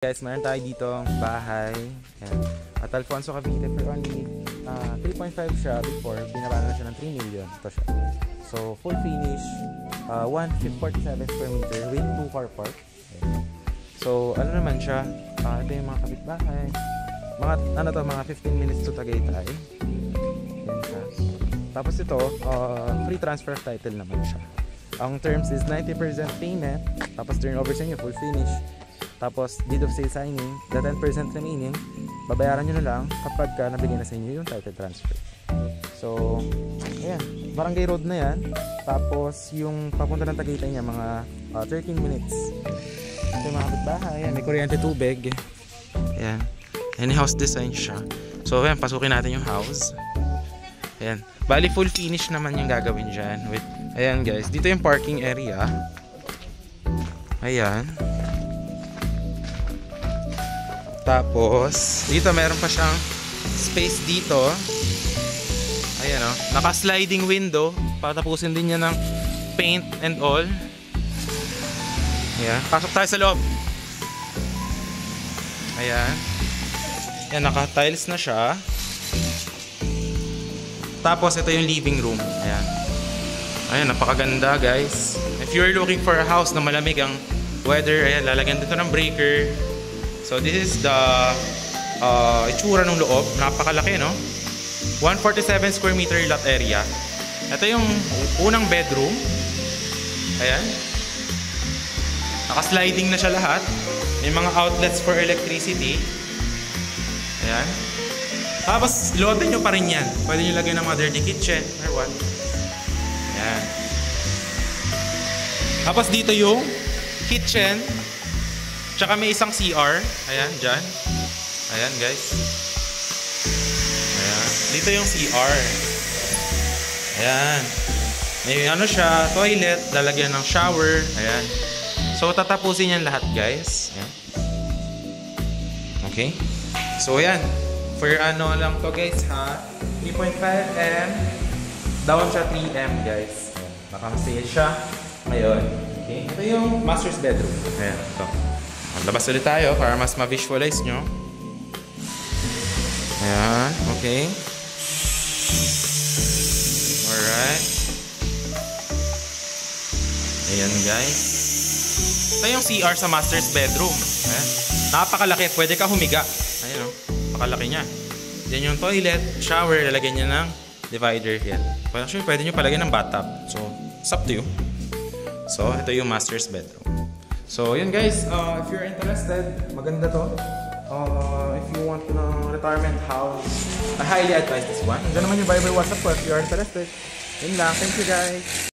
Guys, meron tayo dito bahay. Ayan. At Alfonso Cavite for only 3.5 siya before. Binabaran na siya ng 3 million. Ito siya. So, full finish. 147 square meter with 2 car park. Ayan. So, ano naman siya? Ito yung mga kapitbahay. Mga 15 minutes to Tagaytay. Ayan siya. Tapos ito, free transfer of title naman siya. Ang terms is 90% payment. Tapos turnover sa inyo, full finish. Tapos, deed of sale signing, the 10% remaining, babayaran nyo na lang kapag nabigyan na sa inyo yung title transfer. So, ayan, barangay road na yan. Tapos, yung papunta ng Tagaytay niya, mga 13 minutes. Ito yung mga kapitbahay, ayan, may kuryente tubig. Ayan, any house design siya. So, ayan, pasukin natin yung house. Ayan, bali full finish naman yung gagawin dyan. With, ayan guys, dito yung parking area. Ayan. Tapos, dito meron pa siyang space dito. Ayan o. Naka-sliding window. Patapusin din niya ng paint and all. Ayan. Pasok tayo sa loob. Ayan. Ayan, naka-tiles na siya. Tapos, ito yung living room. Ayan. Ayan, napakaganda guys. If you're looking for a house na malamig ang weather, ayan, lalagyan dito ng breaker. So this is the itsura ng loob. Napakalaki, no? 147 square meter lot area. Ito yung unang bedroom. Ayan. Naka-sliding na siya lahat. May mga outlets for electricity. Ayan. Tapos, loadin nyo pa rin yan. Pwede nyo lagyan ng mga dirty kitchen or what. Ayan. Tapos dito yung kitchen. Tsaka may isang CR. Ayan, dyan. Ayan, guys. Ayan. Dito yung CR. Ayan. May ano siya, toilet, lalagyan ng shower. Ayan. So, tatapusin yan lahat, guys. Ayan. Okay. So, ayan. For ano lang to, guys, ha? 3.5M. Down siya 3M, guys. Ayan. Naka-sale siya. Ngayon. Okay. Ito yung master's bedroom. Ayan. Ito. Labas ulit tayo para mas ma-visualize nyo. Ayan, okay. Alright. Ayan guys. Ito yung CR sa master's bedroom. Ayan. Napakalaki, pwede ka humiga. Ayan o, napakalaki niya. Yan yung toilet, shower, lalagyan niya ng divider. Yan. Actually, pwede nyo palagyan ng bathtub. So, it's up to you. So, ito yung master's bedroom. So, yun guys, if you're interested, maganda to. If you want ng retirement house, I highly advise this one. Hanggang naman yung Viber WhatsApp ko if you're interested. Yun lang. Thank you guys.